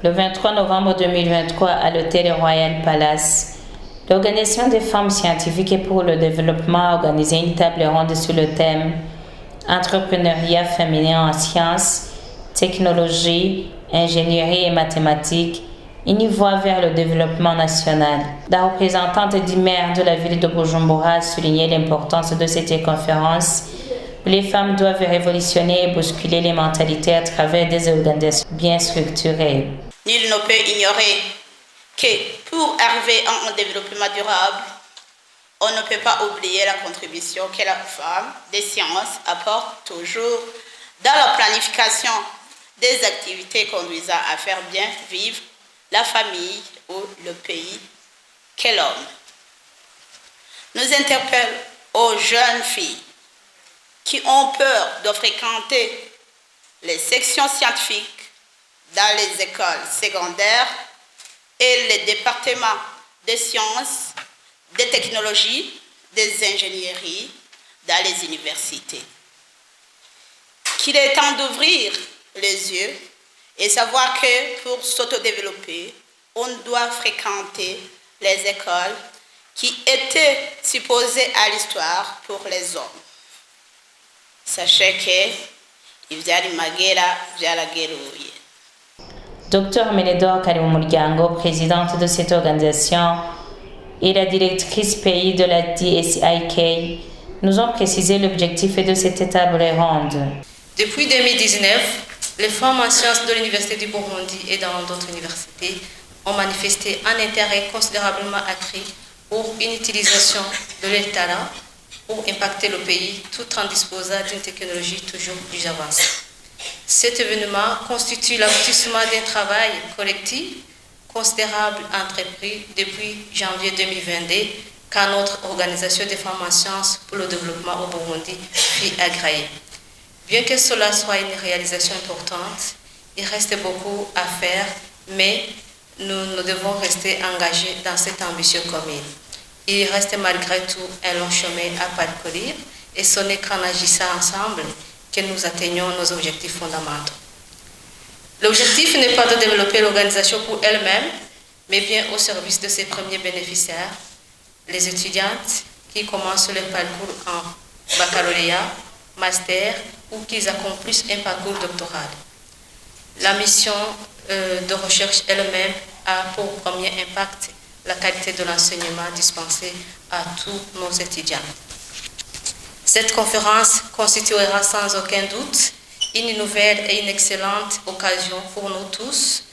le 23 novembre 2023 à l'Hôtel Royal Palace, l'Organisation des femmes scientifiques et pour le développement a organisé une table ronde sur le thème Entrepreneuriat féminin en sciences, technologie, ingénierie et mathématiques, une voie vers le développement national. La représentante du maire de la ville de Bujumbura a souligné l'importance de cette conférence. Les femmes doivent révolutionner et bousculer les mentalités à travers des organisations bien structurées. Nul ne peut ignorer que pour arriver à un développement durable, on ne peut pas oublier la contribution que la femme des sciences apporte toujours dans la planification des activités conduisant à faire bien vivre la famille ou le pays qu'est l'homme. Nous interpellons aux jeunes filles qui ont peur de fréquenter les sections scientifiques dans les écoles secondaires et les départements des sciences, des technologies, des ingénieries dans les universités. Qu'il est temps d'ouvrir les yeux et savoir que pour s'autodévelopper, on doit fréquenter les écoles qui étaient supposées à l'histoire pour les hommes. Sachez que ivyari magera vyarageruye. Dr Menedor Karimumuryango, présidente de cette organisation, et la directrice pays de la DSIK nous ont précisé l'objectif de cette table ronde. Depuis 2019, les femmes en sciences de l'Université du Burundi et dans d'autres universités ont manifesté un intérêt considérablement accru pour une utilisation de leur talent pour impacter le pays tout en disposant d'une technologie toujours plus avancée. Cet événement constitue l'aboutissement d'un travail collectif considérable entrepris depuis janvier 2022 quand notre organisation des femmes en sciences pour le développement au Burundi fut agréée. Bien que cela soit une réalisation importante, il reste beaucoup à faire, mais nous devons rester engagés dans cette ambition commune. Il reste malgré tout un long chemin à parcourir et ce n'est qu'en agissant ensemble que nous atteignons nos objectifs fondamentaux. L'objectif n'est pas de développer l'organisation pour elle-même, mais bien au service de ses premiers bénéficiaires, les étudiantes qui commencent leur parcours en baccalauréat, master ou qui accomplissent un parcours doctoral. La mission de recherche elle-même a pour premier impact la qualité de l'enseignement dispensé à tous nos étudiants. Cette conférence constituera sans aucun doute une nouvelle et une excellente occasion pour nous tous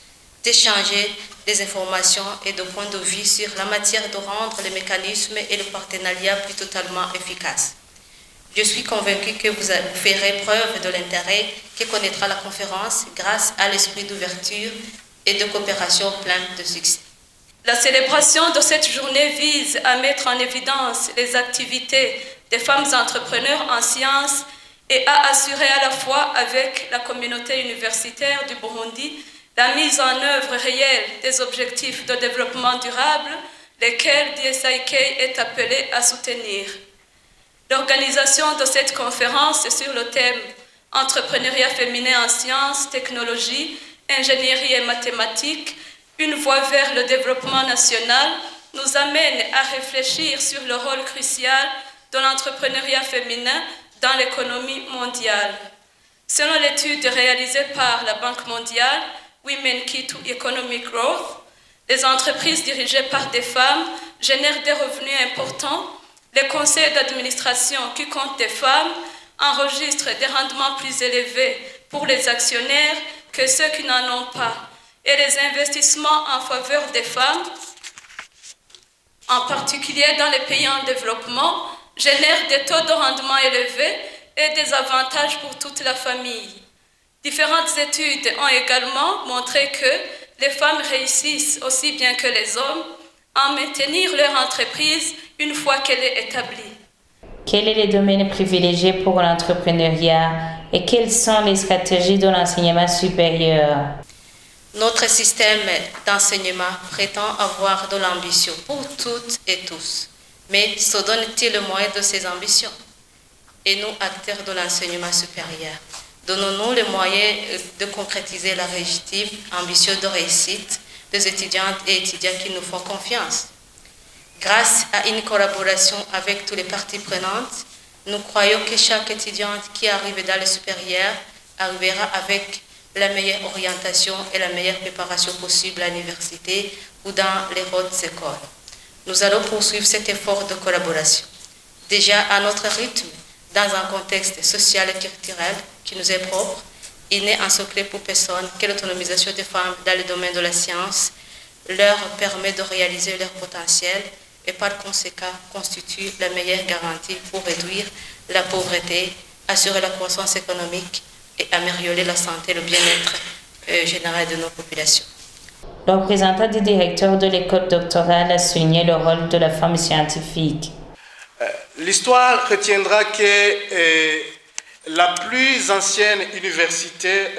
d'échanger des informations et de points de vue sur la matière de rendre les mécanismes et le partenariat plus totalement efficaces. Je suis convaincue que vous ferez preuve de l'intérêt que connaîtra la conférence grâce à l'esprit d'ouverture et de coopération plein de succès. La célébration de cette journée vise à mettre en évidence les activités des femmes entrepreneurs en sciences et à assurer à la fois avec la communauté universitaire du Burundi la mise en œuvre réelle des objectifs de développement durable, lesquels DSIK est appelé à soutenir. L'organisation de cette conférence sur le thème « Entrepreneuriat féminin en sciences, technologies, ingénierie et mathématiques, une voie vers le développement national » nous amène à réfléchir sur le rôle crucial de l'entrepreneuriat féminin dans l'économie mondiale. Selon l'étude réalisée par la Banque mondiale, Women Key to Economic Growth, les entreprises dirigées par des femmes génèrent des revenus importants. Les conseils d'administration qui comptent des femmes enregistrent des rendements plus élevés pour les actionnaires que ceux qui n'en ont pas. Et les investissements en faveur des femmes, en particulier dans les pays en développement, génèrent des taux de rendement élevés et des avantages pour toute la famille. Différentes études ont également montré que les femmes réussissent aussi bien que les hommes à maintenir leur entreprise une fois qu'elle est établie. Quels sont les domaines privilégiés pour l'entrepreneuriat et quelles sont les stratégies de l'enseignement supérieur? Notre système d'enseignement prétend avoir de l'ambition pour toutes et tous, mais se donne-t-il le moyen de ces ambitions? Et nous, acteurs de l'enseignement supérieur, Donnons-nous les moyens de concrétiser l'objectif ambitieux de réussite des étudiantes et étudiants qui nous font confiance. Grâce à une collaboration avec toutes les parties prenantes, nous croyons que chaque étudiante qui arrive dans le supérieur arrivera avec la meilleure orientation et la meilleure préparation possible à l'université ou dans les hautes écoles. Nous allons poursuivre cet effort de collaboration, déjà à notre rythme, dans un contexte social et culturel qui nous est propre. Il n'est un secret pour personne que l'autonomisation des femmes dans le domaine de la science leur permet de réaliser leur potentiel et par conséquent constitue la meilleure garantie pour réduire la pauvreté, assurer la croissance économique et améliorer la santé et le bien-être général de nos populations. Le représentant du directeur de l'école doctorale a souligné le rôle de la femme scientifique. L'histoire retiendra que la plus ancienne université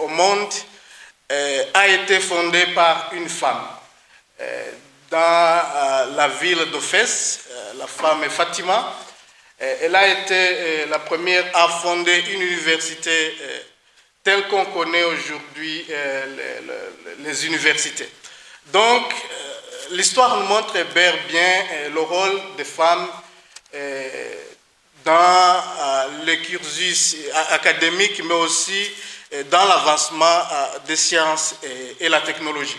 au monde a été fondée par une femme. Dans la ville d'Ophès, la femme est Fatima. Elle a été la première à fonder une université telle qu'on connaît aujourd'hui les universités. Donc, l'histoire nous montre bien le rôle des femmes dans le cursus académique, mais aussi dans l'avancement des sciences et la technologie.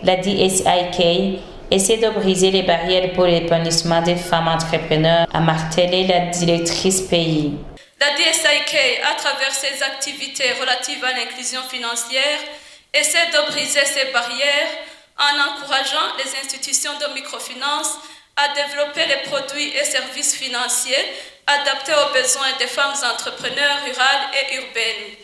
La DSIK essaie de briser les barrières pour l'épanouissement des femmes entrepreneurs, a martelé la directrice pays. La DSIK, à travers ses activités relatives à l'inclusion financière, essaie de briser ces barrières en encourageant les institutions de microfinance à développer les produits et services financiers adaptés aux besoins des femmes entrepreneurs rurales et urbaines.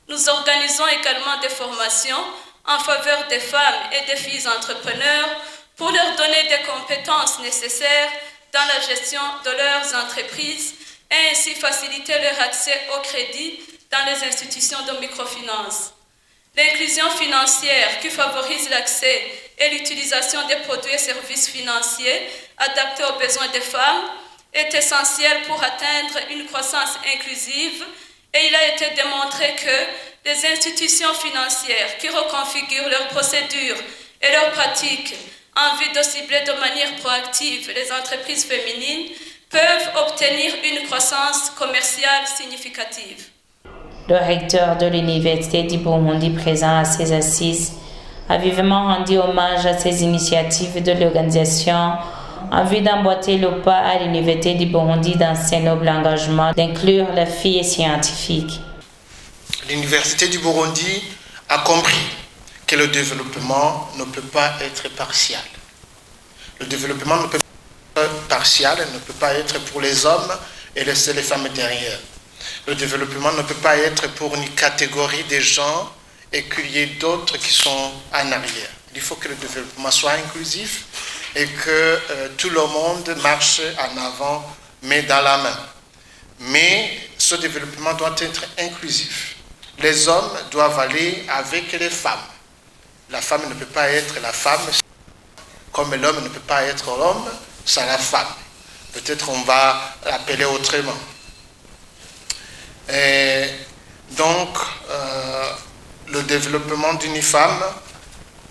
Nous organisons également des formations en faveur des femmes et des filles entrepreneurs pour leur donner des compétences nécessaires dans la gestion de leurs entreprises et ainsi faciliter leur accès au crédit dans les institutions de microfinance. L'inclusion financière qui favorise l'accès et l'utilisation des produits et services financiers adaptés aux besoins des femmes est essentielle pour atteindre une croissance inclusive et il a été démontré que les institutions financières qui reconfigurent leurs procédures et leurs pratiques en vue de cibler de manière proactive les entreprises féminines peuvent obtenir une croissance commerciale significative. Le recteur de l'Université du Burundi présent à ces assises a vivement rendu hommage à ces initiatives de l'organisation en vue d'emboîter le pas à l'Université du Burundi dans ses nobles engagements d'inclure la fille scientifique. L'Université du Burundi a compris que le développement ne peut pas être partial. Le développement ne peut pas être partial, ne peut pas être pour les hommes et laisser les femmes derrière. Le développement ne peut pas être pour une catégorie de gens et qu'il y ait d'autres qui sont en arrière. Il faut que le développement soit inclusif et que tout le monde marche en avant, main dans la main. Mais ce développement doit être inclusif. Les hommes doivent aller avec les femmes. La femme ne peut pas être la femme, comme l'homme ne peut pas être l'homme, c'est la femme. Peut-être on va l'appeler autrement. Et donc, le développement d'une femme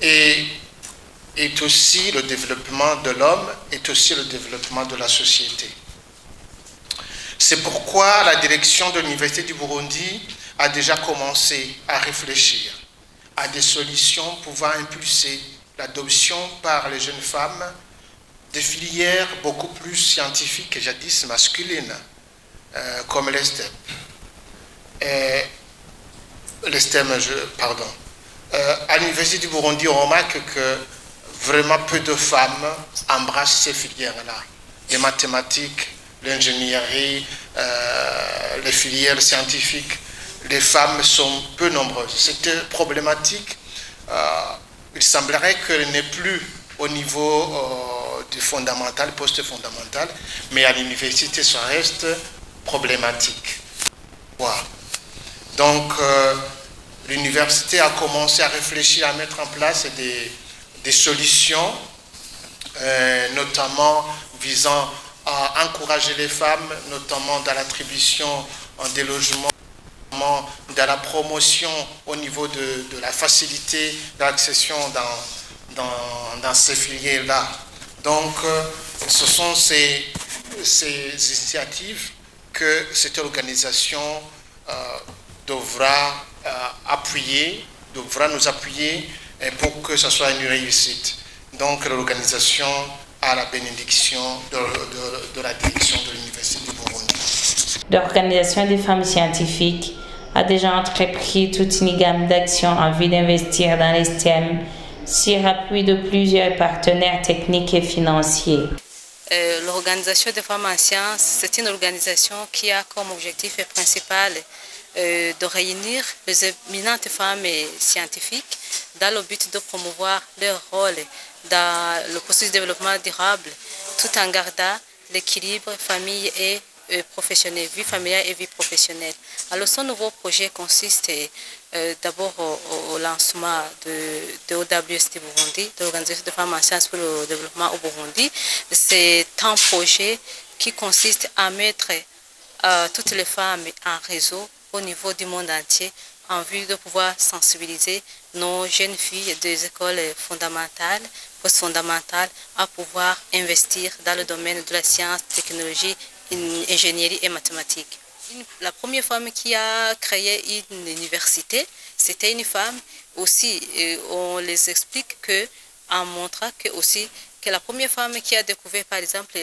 est aussi le développement de l'homme, est aussi le développement de la société. C'est pourquoi la direction de l'Université du Burundi a déjà commencé à réfléchir à des solutions pouvant impulser l'adoption par les jeunes femmes de filières beaucoup plus scientifiques que jadis masculines, comme les STEM. À l'Université du Burundi, on remarque que vraiment peu de femmes embrassent ces filières-là. Les mathématiques, l'ingénierie, les filières scientifiques, les femmes sont peu nombreuses. C'est problématique. Il semblerait qu'elle n'est plus au niveau du fondamental, post-fondamental, mais à l'université, ça reste problématique. Voilà. Donc, l'université a commencé à réfléchir, à mettre en place des solutions, notamment visant à encourager les femmes, notamment dans l'attribution des logements dans la promotion au niveau de la facilité d'accession dans ces filières-là. Donc, ce sont ces initiatives que cette organisation devra nous appuyer pour que ce soit une réussite. Donc, l'organisation a la bénédiction de la direction de l'Université du Burundi. L'Organisation des femmes scientifiques a déjà entrepris toute une gamme d'actions en vue d'investir dans les STEM sur appui de plusieurs partenaires techniques et financiers. L'Organisation des femmes en sciences, c'est une organisation qui a comme objectif principal de réunir les éminentes femmes scientifiques dans le but de promouvoir leur rôle dans le processus de développement durable tout en gardant l'équilibre famille et professionnelle, vie familiale et vie professionnelle. Alors ce nouveau projet consiste d'abord au lancement de OWST Burundi, de l'Organisation des femmes en sciences pour le développement au Burundi. C'est un projet qui consiste à mettre toutes les femmes en réseau au niveau du monde entier en vue de pouvoir sensibiliser nos jeunes filles des écoles fondamentales, post-fondamentales à pouvoir investir dans le domaine de la science, technologie, ingénierie et mathématiques. La première femme qui a créé une université, c'était une femme aussi. On les explique en montrant que la première femme qui a découvert par exemple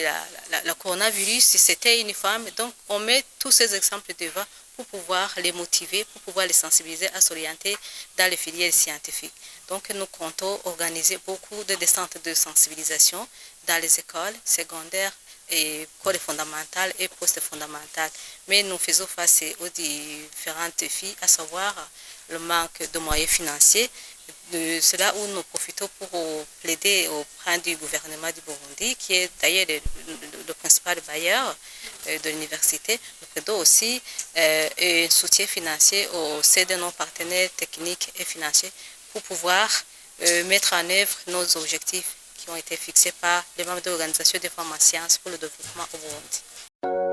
le coronavirus, c'était une femme. Donc on met tous ces exemples devant pour pouvoir les motiver, pour pouvoir les sensibiliser à s'orienter dans les filières scientifiques. Donc nous comptons organiser beaucoup de descentes de sensibilisation dans les écoles secondaires, et écoles fondamentales et post-fondamentales. Mais nous faisons face aux différents défis, à savoir le manque de moyens financiers. De cela où nous profitons pour plaider auprès du gouvernement du Burundi, qui est d'ailleurs le principal bailleur de l'université. Nous plaidons aussi un soutien financier au sein de nos partenaires techniques et financiers pour pouvoir mettre en œuvre nos objectifs qui ont été fixés par les membres de l'Organisation des femmes en sciences pour le développement au Burundi.